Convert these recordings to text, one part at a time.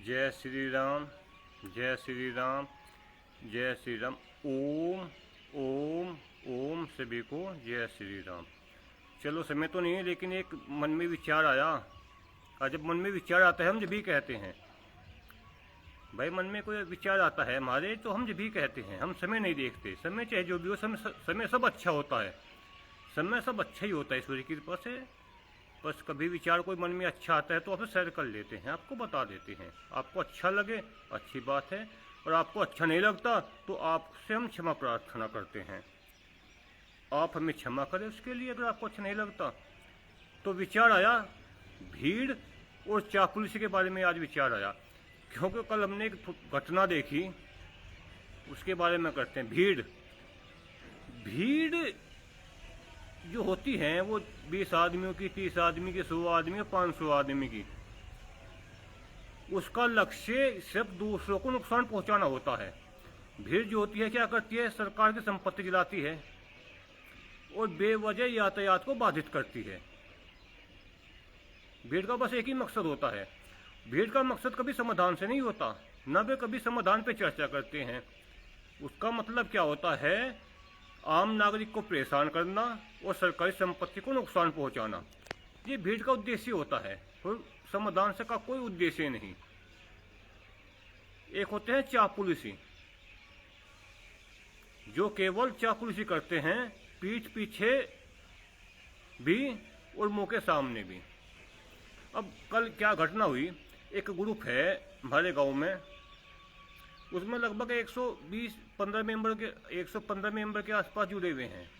जय श्री राम, जय श्री राम, जय श्री राम। ओम ओम ओम सभी को जय श्री राम। चलो समय तो नहीं है, लेकिन एक मन में विचार आया। और जब मन में विचार आता है हम जब भी कहते हैं, भाई मन में कोई विचार आता है हमारे तो हम जब भी कहते हैं। हम समय नहीं देखते, समय चाहे जो भी हो, समय सब अच्छा होता है। समय सब अच्छा ही होता है ईश्वर की कृपा से। बस कभी विचार कोई मन में अच्छा आता है तो आप शेयर कर लेते हैं, आपको बता देते हैं। आपको अच्छा लगे अच्छी बात है, और आपको अच्छा नहीं लगता तो आपसे हम क्षमा प्रार्थना करते हैं। आप हमें क्षमा करें उसके लिए, अगर आपको अच्छा नहीं लगता। तो विचार आया भीड़ और चापलूसी के बारे में आज विचार आया, क्योंकि कल हमने एक घटना देखी, उसके बारे में करते हैं। भीड़ जो होती हैं वो 20 आदमियों की, 30 आदमी की, 100 आदमी और 500 आदमी की, उसका लक्ष्य सिर्फ दूसरों को नुकसान पहुंचाना होता है। भीड़ जो होती है क्या करती है, सरकार की संपत्ति जलाती है और बेवजह यातायात को बाधित करती है। भीड़ का बस एक ही मकसद होता है। भीड़ का मकसद कभी समाधान से नहीं होता, न वे कभी समाधान पे चर्चा करते हैं। उसका मतलब क्या होता है, आम नागरिक को परेशान करना और सरकारी संपत्ति को नुकसान पहुंचाना। ये भीड़ का उद्देश्य होता है, और समाधान से का कोई उद्देश्य नहीं। एक होते हैं चापलूसी, जो केवल चापलूसी करते हैं, पीठ पीछे भी और मुंह के सामने भी। अब कल क्या घटना हुई, एक ग्रुप है हमारे गांव में, उसमें लगभग 115 मेंबर के आसपास जुड़े हुए हैं।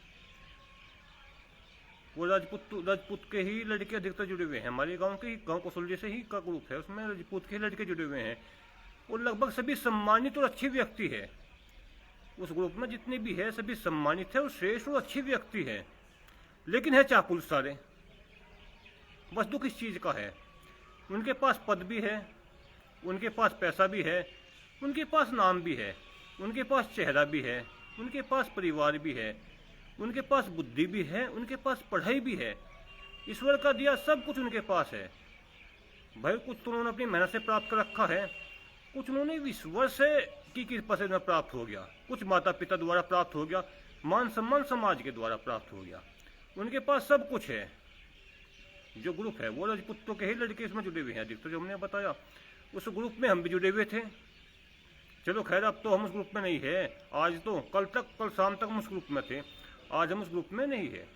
वो राजपूत के ही लड़के अधिकतर जुड़े हुए हैं। हमारे गांव कसौली से ही का ग्रुप है, उसमें राजपूत के ही लड़के जुड़े हुए हैं। और लगभग सभी सम्मानित और अच्छे व्यक्ति है। उस ग्रुप में जितने भी है सभी सम्मानित है और श्रेष्ठ और अच्छे व्यक्ति है, लेकिन है चापलूस सारे। बस दुख इस चीज का है, उनके पास पद भी है, उनके पास पैसा भी है, उनके पास नाम भी है, उनके पास चेहरा भी है, उनके पास परिवार भी है, उनके पास बुद्धि भी है, उनके पास पढ़ाई भी है। ईश्वर का दिया सब कुछ उनके पास है। भाई कुछ तो उन्होंने अपनी मेहनत से प्राप्त कर रखा है, कुछ उन्होंने ईश्वर से की कृपा से प्राप्त हो गया, कुछ माता पिता द्वारा प्राप्त हो गया, मान सम्मान समाज के द्वारा प्राप्त हो गया। उनके पास सब कुछ है। जो ग्रुप है वो राजपूतों के ही लड़के इसमें जुड़े हुए हैं अधिकतर, जो हमने बताया। उस ग्रुप में हम भी जुड़े हुए थे। चलो खैर, अब तो हम उस ग्रुप में नहीं है। आज तो कल शाम तक हम उस ग्रुप में थे, आज हम उस ग्रुप में नहीं है।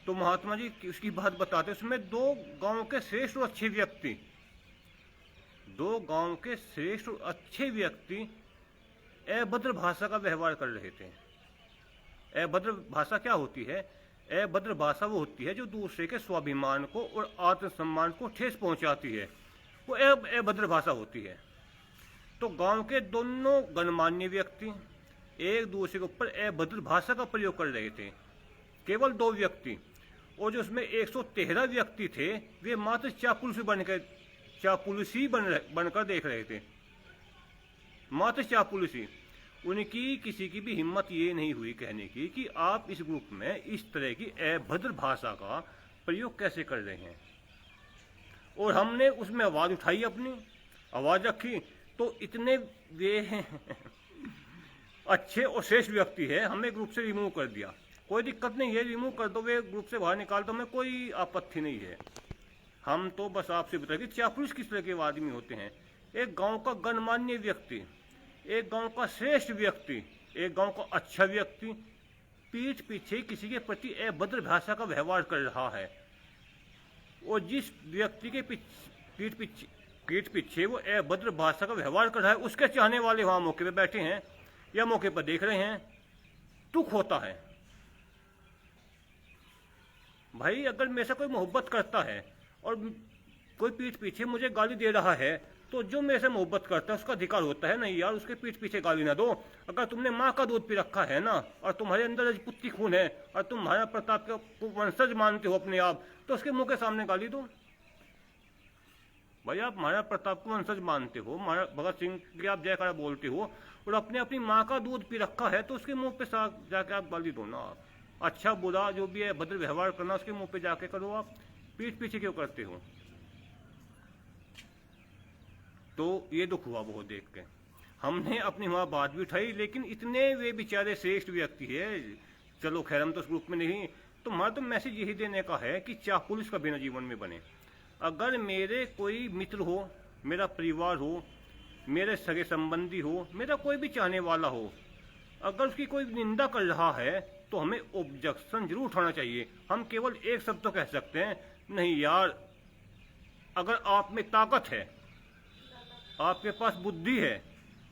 तो महात्मा जी उसकी बात बताते, उसमें दो गांव के श्रेष्ठ और अच्छे व्यक्ति अभद्र भाषा का व्यवहार कर रहे थे। अभद्र भाषा क्या होती है, अभद्र भाषा वो होती है जो दूसरे के स्वाभिमान को और आत्मसम्मान को ठेस पहुंचाती है, वो अभद्र भाषा होती है। तो गांव के दोनों गणमान्य व्यक्ति एक दूसरे के ऊपर अभद्र भाषा का प्रयोग कर रहे थे, केवल 2 व्यक्ति। और जो उसमें 113 व्यक्ति थे वे मात्र चापलूसी बनकर देख रहे थे, मात्र चापलूसी। उनकी किसी की भी हिम्मत ये नहीं हुई कहने की कि आप इस ग्रुप में इस तरह की अभद्र भाषा का प्रयोग कैसे कर रहे हैं। और हमने उसमें आवाज उठाई, अपनी आवाज रखी, तो इतने वे अच्छे और श्रेष्ठ व्यक्ति है, हमें ग्रुप से रिमूव कर दिया। कोई दिक्कत नहीं है, रिमूव कर दो, वे ग्रुप से बाहर निकाल दो, हमें कोई आपत्ति नहीं है। हम तो बस आपसे बताए कि चापलूस किस तरह के आदमी होते हैं। एक गांव का गणमान्य व्यक्ति, एक गांव का श्रेष्ठ व्यक्ति, एक गांव का अच्छा व्यक्ति पीठ पीछे किसी के प्रति अभद्र भाषा का व्यवहार कर रहा है। और जिस व्यक्ति के पीठ पीछे वो अभद्र भाषा का व्यवहार कर रहा है, उसके चाहने वाले वहां मौके पे बैठे हैं या मौके पर देख रहे हैं। दुख होता है भाई, अगर मेरे से कोई मोहब्बत करता है और कोई पीठ पीछे मुझे गाली दे रहा है, तो जो मेरे से मोहब्बत करता है उसका अधिकार होता है, नहीं यार उसके पीठ पीछे गाली ना दो। अगर तुमने माँ का दूध पी रखा है ना, और तुम्हारे अंदर राजपूती खून है, और तुम महाराणा प्रताप को वंशज मानते हो अपने आप, तो उसके मुंह के सामने गाली दो। भाई आप महाराणा प्रताप को वंशज मानते हो, भगत सिंह की आप जयकारा बोलते हो, और अपनी माँ का दूध पी रखा है, तो उसके मुंह पे जाके आप गाली दो ना। आप अच्छा बुरा जो भी है भद्र व्यवहार करना उसके मुंह पे जाके करो, आप पीठ पीछे क्यों करते हो। तो ये दुख हुआ बहुत देख के। हमने अपनी वहाँ बात भी उठाई, लेकिन इतने वे बेचारे श्रेष्ठ व्यक्ति है, चलो खैर हम तो उस ग्रुप में नहीं, तो हमारा तो मैसेज यही देने का है कि चापलूस का बिना जीवन में बने। अगर मेरे कोई मित्र हो, मेरा परिवार हो, मेरे सगे संबंधी हो, मेरा कोई भी चाहने वाला हो, अगर उसकी कोई निंदा कर रहा है तो हमें ऑब्जेक्शन जरूर उठाना चाहिए। हम केवल एक शब्द तो कह सकते हैं, नहीं यार, अगर आप में ताकत है, आपके पास बुद्धि है,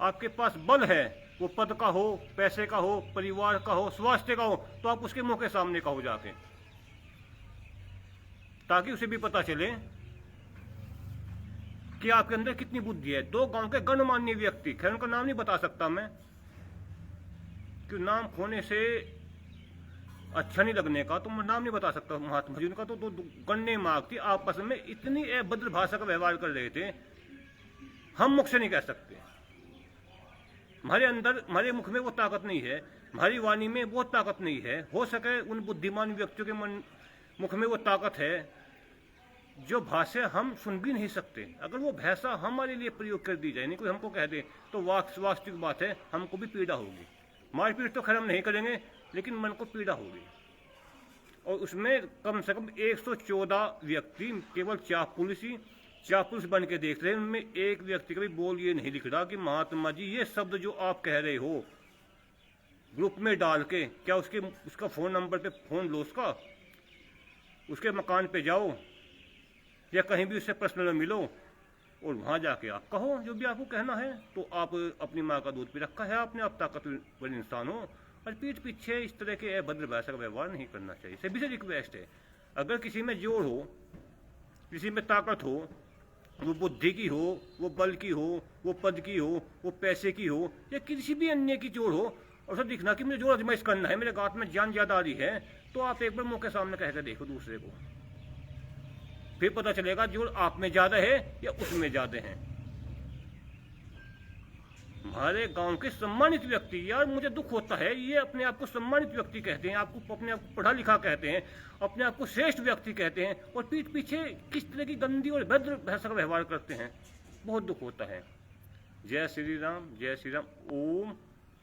आपके पास बल है, वो पद का हो, पैसे का हो, परिवार का हो, स्वास्थ्य का हो, तो आप उसके मुंह के सामने कहो जाके, ताकि उसे भी पता चले कि आपके अंदर कितनी बुद्धि है। दो गांव के गणमान्य व्यक्ति, खैर उनका नाम नहीं बता सकता मैं, कि नाम खोने से अच्छा नहीं लगने का, तो मैं नाम नहीं बता सकता महात्मा जी उनका, तो दो गण्य मार्ग थी, आपस में इतनी अभद्र भाषा का व्यवहार कर रहे थे, हम मुख से नहीं कह सकते। हमारे अंदर, हमारे मुख में वो ताकत नहीं है, हमारी वाणी में वो ताकत नहीं है। हो सके उन बुद्धिमान व्यक्तियों के मुख में वो ताकत है जो भाषा हम सुन भी नहीं सकते। अगर वो भाषा हमारे लिए प्रयोग कर दी जाए, नहीं कोई हमको कह दे, तो वास्तविक बात है हमको भी पीड़ा होगी। मारपीट तो खैर हम नहीं करेंगे, लेकिन मन को पीड़ा होगी। और उसमें कम से कम 114 व्यक्ति केवल चापलूस बन के देख रहे हैं। उनमें एक व्यक्ति का भी बोल ये नहीं लिख रहा कि महात्मा जी ये शब्द जो आप कह रहे हो ग्रुप में डाल के, क्या उसका फोन नंबर पे फोन लो, उसके मकान पे जाओ या कहीं भी उससे पर्सनल मिलो और वहाँ जाके आप कहो जो भी आपको कहना है। तो आप अपनी माँ का दूध पी रखा है आपने, आप ताकतवर इंसान हो, और पीठ पीछे इस तरह के अभद्र भाषा का व्यवहार नहीं करना चाहिए। सभी से रिक्वेस्ट है, अगर किसी में जोर हो, किसी में ताकत हो, वो बुद्धि की हो, वो बल की हो, वो पद की हो, वो पैसे की हो, या किसी भी अन्य की जोर हो, और उसे दिखना कि मुझे जोर आजमाइश करना है, मेरे गांठ में जान ज्यादा आ रही है, तो आप एक बार मुंह के सामने कहकर देखो दूसरे को, फिर पता चलेगा जोर आप में ज्यादा है या उसमें ज्यादा है। हमारे गांव के सम्मानित व्यक्ति, यार मुझे दुख होता है, ये अपने आप को सम्मानित व्यक्ति कहते हैं, आपको अपने आप को पढ़ा लिखा कहते हैं, अपने आप को श्रेष्ठ व्यक्ति कहते हैं, और पीठ पीछे किस तरह की गंदी और भद्र भाषा का व्यवहार करते हैं। बहुत दुख होता है। जय श्री राम, जय श्री राम। ओम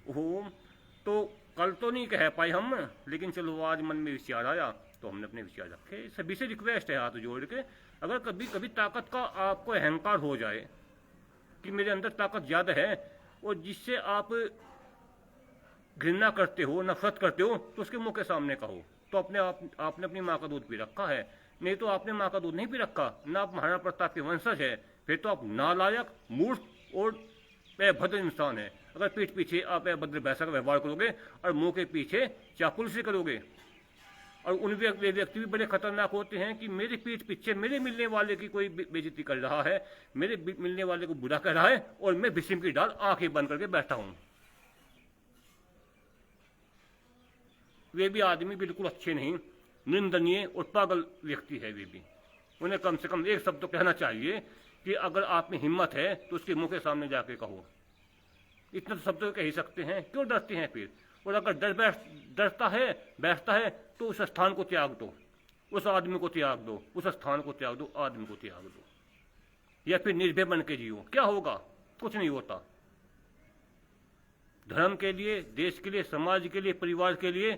ओम। तो कल तो नहीं कह पाए हम, लेकिन चलो आज मन में विचार आया तो हमने अपने विचार रखे। सभी से रिक्वेस्ट है हाथ जोड़ के, अगर कभी कभी ताकत का आपको अहंकार हो जाए कि मेरे अंदर ताकत ज्यादा है, और जिससे आप घृणा करते हो, नफरत करते हो, तो उसके मुंह के सामने कहो। तो आपने अपनी माँ का दूध पी रखा है, नहीं तो आपने माँ का दूध नहीं पी रखा, ना आप महाराणा प्रताप के वंशज है, फिर तो आप नालायक, मूर्ख और अभद्र इंसान है। अगर पीठ पीछे आप अभद्र भाषा का व्यवहार करोगे और मुंह के पीछे चापलूसी करोगे। और उन व्यक्ति भी बड़े खतरनाक होते हैं कि मेरे पीठ पीछे मेरे मिलने वाले की कोई बेइज्जती कर रहा है, मेरे मिलने वाले को बुरा कह रहा है, और मैं भीष्म की डाल आंखें बंद करके बैठा हूं। वे भी आदमी बिल्कुल अच्छे नहीं, निंदनीय और पागल व्यक्ति है वे भी। उन्हें कम से कम एक शब्द तो कहना चाहिए कि अगर आप में हिम्मत है तो उसके मुंह के सामने जाके कहो। इतना तो शब्द तो कह ही सकते हैं, क्यों डरते हैं फिर? और अगर बैठता है तो उस स्थान को त्याग दो, उस आदमी को त्याग दो, उस स्थान को त्याग दो, आदमी को त्याग दो, या फिर निर्भय बन के जियो। क्या होगा? कुछ नहीं होता। धर्म के लिए, देश के लिए, समाज के लिए, परिवार के लिए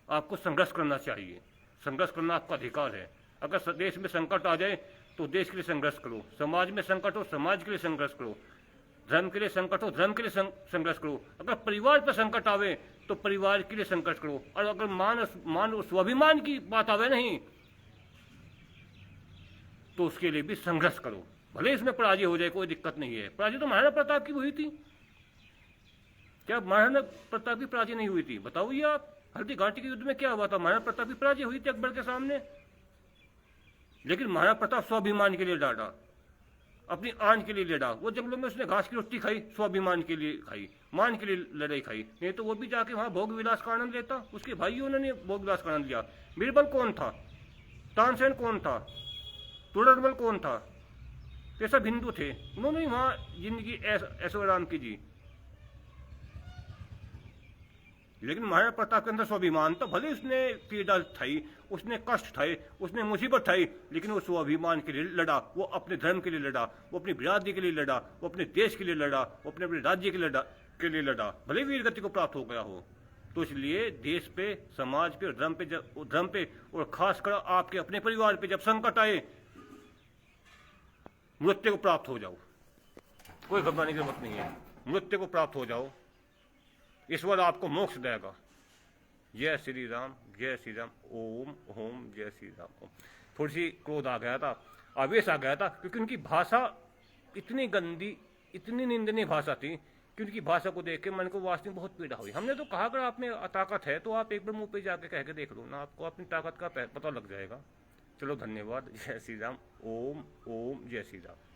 आपको संघर्ष करना चाहिए। संघर्ष करना आपका अधिकार है। अगर देश में संकट आ जाए तो देश के लिए संघर्ष करो, समाज में संकट हो समाज के लिए संघर्ष करो, धर्म के लिए संकट हो धर्म के लिए संघर्ष करो। अगर परिवार पर संकट आवे तो परिवार के लिए संघर्ष करो। और अगर मान और स्वाभिमान की बात आवे नहीं तो उसके लिए भी संघर्ष करो। भले इसमें पराजय हो जाए, कोई दिक्कत नहीं है। पराजय तो महाराणा प्रताप की हुई थी, क्या महाराणा प्रताप की पराजय नहीं हुई थी? बताओ ये आप। हल्दी घाटी के युद्ध में क्या हुआ था? महाराणा प्रताप की पराजय हुई थी अकबर के सामने। लेकिन महाराणा प्रताप स्वाभिमान के लिए लड़ा, अपनी आन के लिए लड़ा। वो जंगलों में उसने घास की रोटी खाई, स्वाभिमान के लिए खाई, मान के लिए लड़ाई खाई। नहीं तो वो भी जाके वहां भोग विलास का आनंद लेता। उसके भाइयों ने भोग विलास का आनंद लिया। बीरबल कौन था? तानसेन कौन था? तुड़रमल कौन था? ये सब हिंदू थे। उन्होंने वहां जिंदगी ऐशो आराम की जी। लेकिन महाराणा प्रताप के अंदर स्वाभिमान था, भले उसने पीड़ा ठाई, उसने कष्ट ठाए, उसने मुसीबत ठाई, लेकिन वो स्वाभिमान के लिए लड़ा, वो अपने धर्म के लिए लड़ा, वो अपनी बिरादरी के लिए लड़ा, वो अपने देश के लिए लड़ा, वो अपने अपने राज्य के लिए लड़ा, भले वीर गति को प्राप्त हो गया हो। तो इसलिए देश पे, समाज पे और धर्म पे और खासकर आपके अपने परिवार पे जब संकट आए, मृत्यु को प्राप्त हो जाओ, कोई घबराने की जरूरत नहीं है, मृत्यु को प्राप्त हो जाओ, ईश्वर आपको मोक्ष देगा। जय श्री राम, जय श्री राम, ओम ओम, जय श्री राम। थोड़ी सी क्रोध आ गया था, आवेश आ गया था, क्योंकि उनकी भाषा इतनी गंदी, इतनी निंदनीय भाषा थी कि उनकी भाषा को देख के मन को वास्तव में बहुत पीड़ा हुई। हमने तो कहा अगर आप में ताकत है तो आप एक बार मुंह पे जाके कह के देख लो ना, आपको अपनी ताकत का पता लग जाएगा। चलो धन्यवाद, जय श्री राम, ओम ओम, जय श्री राम।